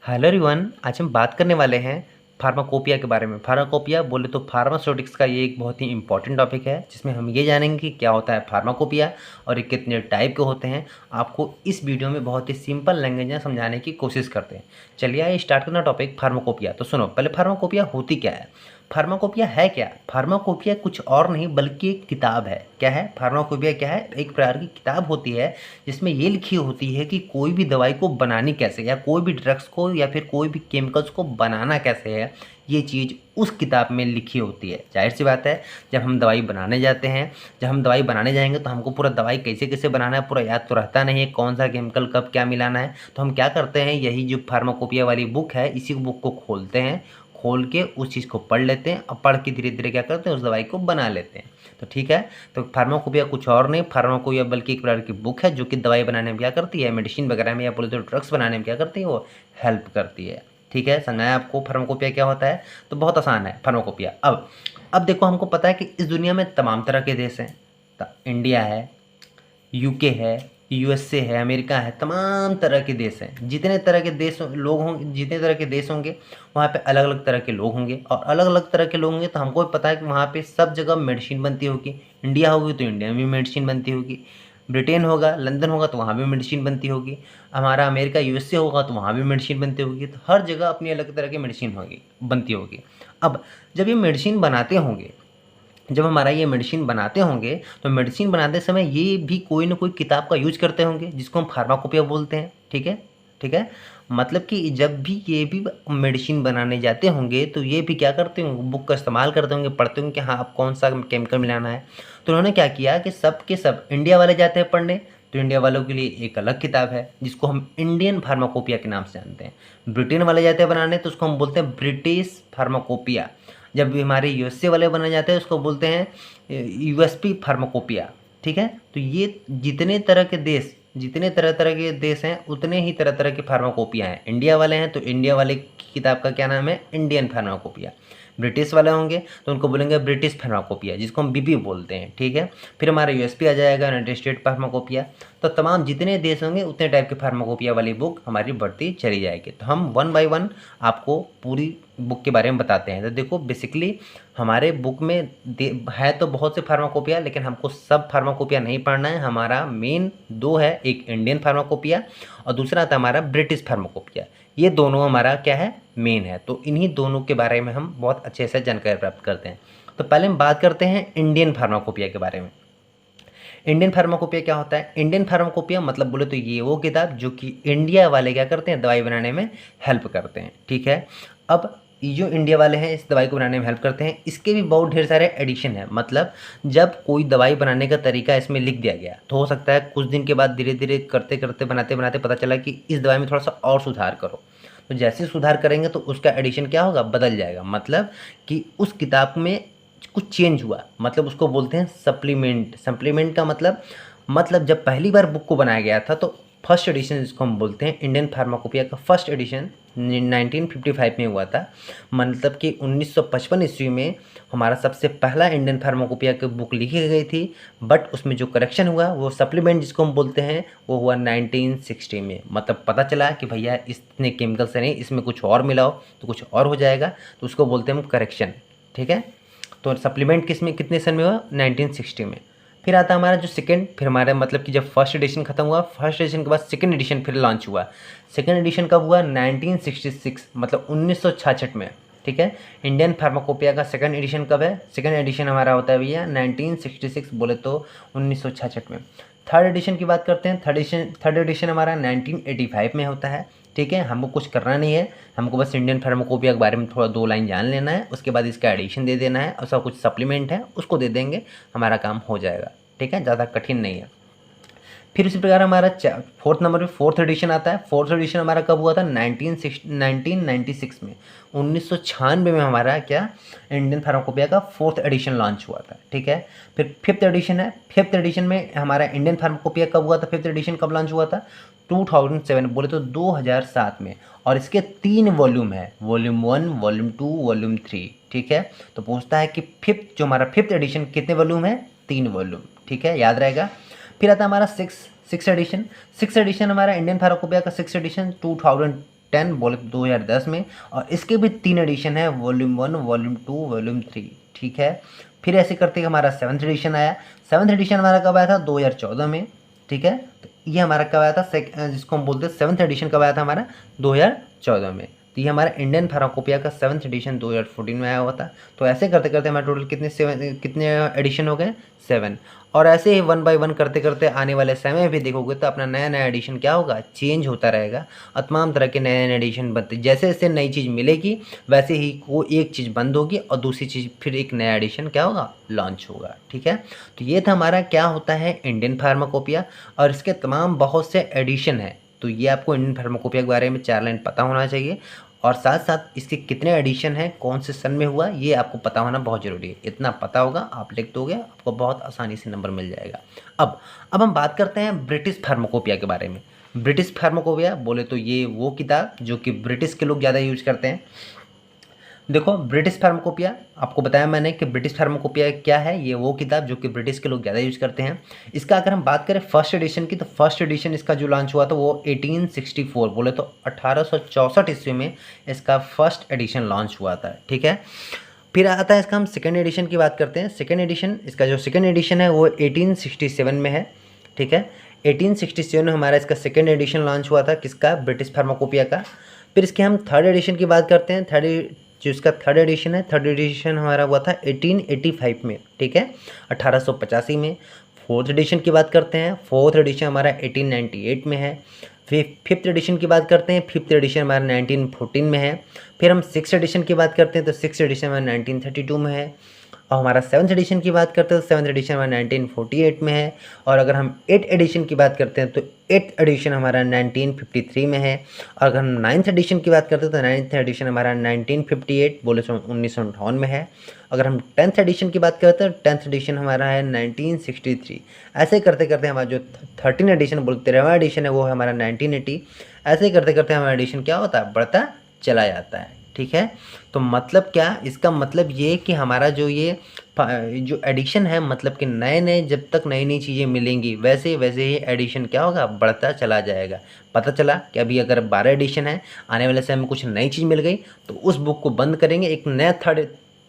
Hello everyone, आज हम बात करने वाले हैं फार्माकोपिया के बारे में। फार्माकोपिया बोले तो फार्मास्यूटिक्स का ये एक बहुत ही इंपॉर्टेंट टॉपिक है, जिसमें हम ये जानेंगे कि क्या होता है फार्माकोपिया और ये कितने टाइप के होते हैं। आपको इस वीडियो में बहुत ही सिंपल लैंग्वेज में समझाने की कोशिश करते हैं। चलिए आइए स्टार्ट करना टॉपिक फार्माकोपिया। तो सुनो, पहले फार्माकोपिया होती क्या है। फार्माकोपिया है क्या? फार्माकोपिया कुछ और नहीं बल्कि एक किताब है। क्या है फार्माकोपिया? क्या है? एक प्रकार की किताब होती है जिसमें ये लिखी होती है कि कोई भी दवाई को बनानी कैसे, या कोई भी ड्रग्स को या फिर कोई भी केमिकल्स को बनाना कैसे है, ये चीज़ उस किताब में लिखी होती है। जाहिर सी बात है, जब हम दवाई बनाने जाते हैं, जब हम दवाई बनाने जाएंगे तो हमको पूरा दवाई कैसे कैसे बनाना है पूरा याद तो रहता नहीं है, कौन सा केमिकल कब क्या मिलाना है। तो हम क्या करते हैं, यही जो फार्माकोपिया वाली बुक है, इसी बुक को खोलते हैं, खोल के उस चीज़ को पढ़ लेते हैं और पढ़ के धीरे धीरे क्या करते हैं, उस दवाई को बना लेते हैं। तो ठीक है, तो फार्माकोपिया कुछ और नहीं, फार्माकोपिया बल्कि एक प्रकार की बुक है जो कि दवाई बनाने में क्या करती है, मेडिसिन वगैरह में या बोले तो ड्रग्स बनाने में क्या करती है, वो हेल्प करती है। ठीक है, समझाया आपको फार्माकोपिया क्या होता है। तो बहुत आसान है फार्माकोपिया। अब देखो, हमको पता है कि इस दुनिया में तमाम तरह के देश हैं। इंडिया है, यूके है, यूएसए है, अमेरिका है, तमाम तरह के देश हैं। जितने तरह के देश लोग होंगे, जितने तरह के देश होंगे, वहाँ पे अलग अलग तरह के लोग होंगे, और अलग अलग तरह के लोग होंगे तो हमको भी पता है कि वहाँ पे सब जगह मेडिसिन बनती होगी। इंडिया होगी तो इंडिया में भी मेडिसिन बनती होगी, ब्रिटेन होगा, लंदन होगा तो वहाँ भी मेडिसिन बनती होगी, हमारा अमेरिका यूएसए होगा तो वहाँ भी मेडिसिन बनती होगी। तो हर जगह अपनी अलग तरह की मेडिसिन होगी, बनती होगी। अब जब ये मेडिसिन बनाते होंगे, जब हमारा ये मेडिसिन बनाते होंगे, तो मेडिसिन बनाते समय ये भी कोई ना कोई किताब का यूज करते होंगे, जिसको हम फार्माकोपिया बोलते हैं। ठीक है, ठीक है। मतलब कि जब भी ये भी मेडिसिन बनाने जाते होंगे तो ये भी क्या करते होंगे, बुक का इस्तेमाल करते होंगे, पढ़ते होंगे कि हाँ अब कौन सा केमिकल मिलाना है। तो उन्होंने क्या किया कि सब के सब इंडिया वाले जाते हैं पढ़ने, तो इंडिया वालों के लिए एक अलग किताब है जिसको हम इंडियन फार्माकोपिया के नाम से जानते हैं। ब्रिटेन वाले जाते हैं बनाने तो उसको हम बोलते हैं ब्रिटिश फार्माकोपिया। जब भी हमारे यूएसए वाले बनाए जाते हैं उसको बोलते हैं यूएसपी फार्माकोपिया। ठीक है, तो ये जितने तरह तरह के देश हैं उतने ही तरह तरह की फार्माकोपिया हैं। इंडिया वाले हैं तो इंडिया वाले की किताब का क्या नाम है, इंडियन फार्माकोपिया। ब्रिटिश वाले होंगे तो उनको बोलेंगे ब्रिटिश फार्माकोपिया, जिसको हम बीपी बोलते हैं। ठीक है, फिर हमारा यूएसपी आ जाएगा, यूनाइटेड स्टेट फार्माकोपिया। तो तमाम जितने देश होंगे उतने टाइप के फार्माकोपिया वाली बुक हमारी बढ़ती चली जाएगी। तो हम वन बाय वन आपको पूरी बुक के बारे में बताते हैं। तो देखो, बेसिकली हमारे बुक में है तो बहुत से फार्माकोपिया, लेकिन हमको सब फार्माकोपिया नहीं पढ़ना है। हमारा मेन दो है, एक इंडियन फार्माकोपिया और दूसरा था हमारा ब्रिटिश फार्माकोपिया। ये दोनों हमारा क्या है, मेन है। तो इन्हीं दोनों के बारे में हम बहुत अच्छे से जानकारी प्राप्त करते हैं। तो पहले हम बात करते हैं इंडियन फार्माकोपिया के बारे में। इंडियन फार्माकोपिया क्या होता है? इंडियन फार्माकोपिया मतलब बोले तो ये वो किताब जो कि इंडिया वाले क्या करते हैं, दवाई बनाने में हेल्प करते हैं। ठीक है, अब ये जो इंडिया वाले हैं इस दवाई को बनाने में हेल्प करते हैं, इसके भी बहुत ढेर सारे एडिशन है। मतलब जब कोई दवाई बनाने का तरीका इसमें लिख दिया गया तो हो सकता है कुछ दिन के बाद धीरे धीरे करते करते बनाते बनाते पता चला कि इस दवाई में थोड़ा सा और सुधार करो। तो जैसे सुधार करेंगे तो उसका एडिशन क्या होगा, बदल जाएगा। मतलब कि उस किताब में कुछ चेंज हुआ, मतलब उसको बोलते हैं सप्लीमेंट। सप्लीमेंट का मतलब जब पहली बार बुक को बनाया गया था तो फर्स्ट एडिशन जिसको हम बोलते हैं इंडियन फार्माकोपिया का फर्स्ट एडिशन 1955 में हुआ था। मतलब कि 1955 ईस्वी में हमारा सबसे पहला इंडियन फार्माकोपिया की बुक लिखी गई थी। बट उसमें जो करेक्शन हुआ वो सप्लीमेंट जिसको हम बोलते हैं वो हुआ 1960 में। मतलब पता चला कि भैया इतने केमिकल से नहीं, इसमें कुछ और मिलाओ तो कुछ और हो जाएगा, तो उसको बोलते हैं हम करेक्शन। ठीक है, तो सप्लीमेंट कितने सन में हुआ, 1960 में। फिर आता हमारा जो सेकंड, फिर हमारा मतलब कि जब फर्स्ट एडिशन खत्म हुआ, फर्स्ट एडिशन के बाद सेकंड एडिशन फिर लॉन्च हुआ। सेकंड एडिशन कब हुआ, 1966, मतलब 1966 में। ठीक है, इंडियन फार्माकोपिया का सेकंड एडिशन कब है, सेकंड एडिशन हमारा होता है भैया 1966, बोले तो 1966 में। थर्ड एडिशन की बात करते हैं, थर्ड एडिशन हमारा 1985 में होता है। ठीक है, हमको कुछ करना नहीं है, हमको बस इंडियन फार्माकोपिया के बारे में थोड़ा दो लाइन जान लेना है, उसके बाद इसका एडिशन दे देना है और सब कुछ सप्लीमेंट है उसको दे देंगे, हमारा काम हो जाएगा। ठीक है, ज़्यादा कठिन नहीं है। फिर उसी प्रकार हमारा फोर्थ नंबर पे फोर्थ एडिशन आता है। फोर्थ एडिशन हमारा कब हुआ था, 1996 में, 1996 में हमारा क्या, इंडियन फार्माकोपिया का फोर्थ एडिशन लॉन्च हुआ था। ठीक है, फिर फिफ्थ एडिशन है। फिफ्थ एडिशन में हमारा इंडियन फार्माकोपिया कब हुआ था, फिफ्थ एडिशन कब लॉन्च हुआ था, 2007, बोले तो 2007 में। और इसके 3 वॉल्यूम है, वॉल्यूम 1, वॉल्यूम 2, वॉल्यूम 3। ठीक है, तो पूछता है कि जो हमारा फिफ्थ एडिशन कितने वॉल्यूम है, 3 वॉल्यूम। ठीक है, याद रहेगा। फिर आता है हमारा सिक्स एडिशन। सिक्स एडिशन हमारा इंडियन फार्माकोपिया का सिक्स एडिशन 2010 बोले तो 2010 में, और इसके भी 3 एडिशन है, वॉल्यूम 1, वॉल्यूम 2, वॉल्यूम 3, ठीक है। फिर ऐसे करते हमारा 7th एडिशन आया। 7th एडिशन हमारा कब आया था? 2014 में, ठीक है। तो ये हमारा कब आया था, जिसको हम बोलते हैं 7th एडिशन कब आया था हमारा? 2014 में। तो ये हमारा इंडियन फार्माकोपिया का 7th एडिशन 2014 में आया हुआ था। तो ऐसे करते करते हमारे टोटल कितने एडिशन हो गए? 7। और ऐसे ही 1 बाय 1 करते करते आने वाले समय में भी देखोगे तो अपना नया नया एडिशन क्या होगा? चेंज होता रहेगा, और तमाम तरह के नए नए एडिशन बनते, जैसे जैसे नई चीज़ मिलेगी वैसे ही वो एक चीज़ बंद होगी और दूसरी चीज़ फिर एक नया एडिशन क्या होगा? लॉन्च होगा, ठीक है। तो ये था हमारा क्या होता है इंडियन फार्माकोपिया, और इसके तमाम बहुत से एडिशन हैं। तो ये आपको इंडियन फार्माकोपिया के बारे में 4 लाइन पता होना चाहिए, और साथ साथ इसके कितने एडिशन हैं, कौन से सन में हुआ, ये आपको पता होना बहुत ज़रूरी है। इतना पता होगा, आप लिख दोगे, आपको बहुत आसानी से नंबर मिल जाएगा। अब हम बात करते हैं ब्रिटिश फार्माकोपिया के बारे में। ब्रिटिश फार्माकोपिया बोले तो ये वो किताब जो कि ब्रिटिश के लोग ज़्यादा यूज करते हैं। देखो, ब्रिटिश फार्माकोपिया आपको बताया मैंने कि ब्रिटिश फार्माकोपिया क्या है। ये वो किताब जो कि ब्रिटिश के लोग ज़्यादा यूज करते हैं। इसका अगर हम बात करें फर्स्ट एडिशन की, तो फर्स्ट एडिशन इसका जो लॉन्च हुआ था वो 1864 बोले तो 1864 ईस्वी में इसका फर्स्ट एडिशन लॉन्च हुआ था, ठीक है। फिर आता है इसका, हम सेकेंड एडिशन की बात करते हैं। सेकेंड एडिशन, इसका जो सेकेंड एडिशन है वो 1867 में है, ठीक है। 1867 में हमारा इसका सेकेंड एडिशन लॉन्च हुआ था, किसका? ब्रिटिश फार्माकोपिया का। फिर इसके हम थर्ड एडिशन की बात करते हैं। जो इसका थर्ड एडिशन है, थर्ड एडिशन हमारा हुआ था 1885 में, ठीक है, 1885 में। फोर्थ एडिशन की बात करते हैं। फोर्थ एडिशन हमारा 1898 में है। फिर फिफ्थ एडिशन की बात करते हैं। फिफ्थ एडिशन हमारा 1914 में है। फिर हम सिक्स एडिशन की बात करते हैं, तो सिक्स एडिशन हमारा 1932 में है। और हमारा सेवन्थ एडिशन की बात करते हैं तो सेवन्थ एडिशन हमारा 1948 में है। और अगर हम एट्थ एडिशन की बात करते हैं तो एट्थ एडिशन हमारा 1953 में है। और अगर हम नाइन्थ एडिशन की बात करते हैं तो नाइन्थ एडिशन हमारा 1958 बोले तो 1958 में है। अगर हम टेंथ एडिशन की बात करते हैं तो टेंथ एडिशन हमारा है 1963। ऐसे करते करते हमारा जो 13 एडिशन बोलते 13वां एडिशन है वो है हमारा 1980। ऐसे करते करते हमारा एडिशन क्या होता है? बढ़ता चला जाता है, ठीक है। तो मतलब क्या? इसका मतलब ये कि हमारा जो जो एडिशन है, मतलब कि नए नए जब तक नई नई चीज़ें मिलेंगी वैसे वैसे ही एडिशन क्या होगा? बढ़ता चला जाएगा। पता चला कि अभी अगर 12 एडिशन है, आने वाले समय में कुछ नई चीज़ मिल गई तो उस बुक को बंद करेंगे, एक नया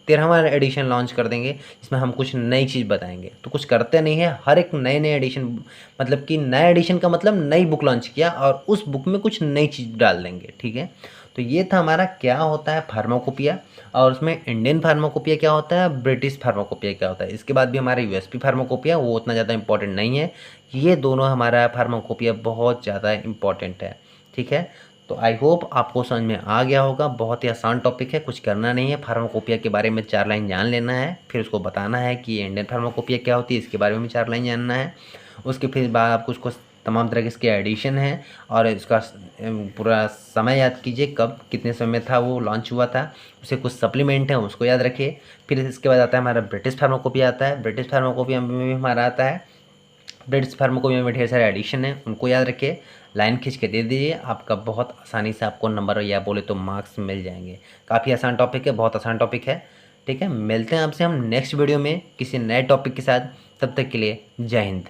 13वां एडिशन लॉन्च कर देंगे जिसमें हम कुछ नई चीज़ बताएंगे। तो कुछ करते नहीं है, हर एक नए नए एडिशन, मतलब कि नया एडिशन का मतलब नई बुक लॉन्च किया और उस बुक में कुछ नई चीज़ डाल देंगे, ठीक है। तो ये था हमारा क्या होता है फार्माकोपिया, और उसमें इंडियन फार्माकोपिया क्या होता है, ब्रिटिश फार्माकोपिया क्या होता है। इसके बाद भी हमारा यूएसपी फार्माकोपिया, वो उतना ज़्यादा इंपॉर्टेंट नहीं है। ये दोनों हमारा फार्माकोपिया बहुत ज़्यादा इंपॉर्टेंट है, ठीक है। तो आई होप आपको समझ में आ गया होगा। बहुत ही आसान टॉपिक है, कुछ करना नहीं है। फार्माकोपिया के बारे में 4 लाइन जान लेना है, फिर उसको बताना है कि इंडियन फार्माकोपिया क्या होती है, इसके बारे में 4 लाइन जानना है। उसके फिर बाद आपको उसको तमाम तरह के इसके एडिशन हैं और इसका पूरा समय याद कीजिए, कब कितने समय में था वो लॉन्च हुआ था। उसे कुछ सप्लीमेंट हैं उसको याद रखिए। फिर इसके बाद आता है हमारा ब्रिटिश फार्माकोपिया आता है। ब्रिटिश फार्माकोपिया में भी हमारा आता है, ब्रिटिश फार्माकोपिया में ढेर सारे एडिशन हैं, उनको याद रखिए। लाइन खींच के दे दीजिए, आपका बहुत आसानी से आपको नंबर या बोले तो मार्क्स मिल जाएंगे। काफ़ी आसान टॉपिक है, बहुत आसान टॉपिक है, ठीक है। मिलते हैं आपसे हम नेक्स्ट वीडियो में किसी नए टॉपिक के साथ। तब तक के लिए जय हिंद।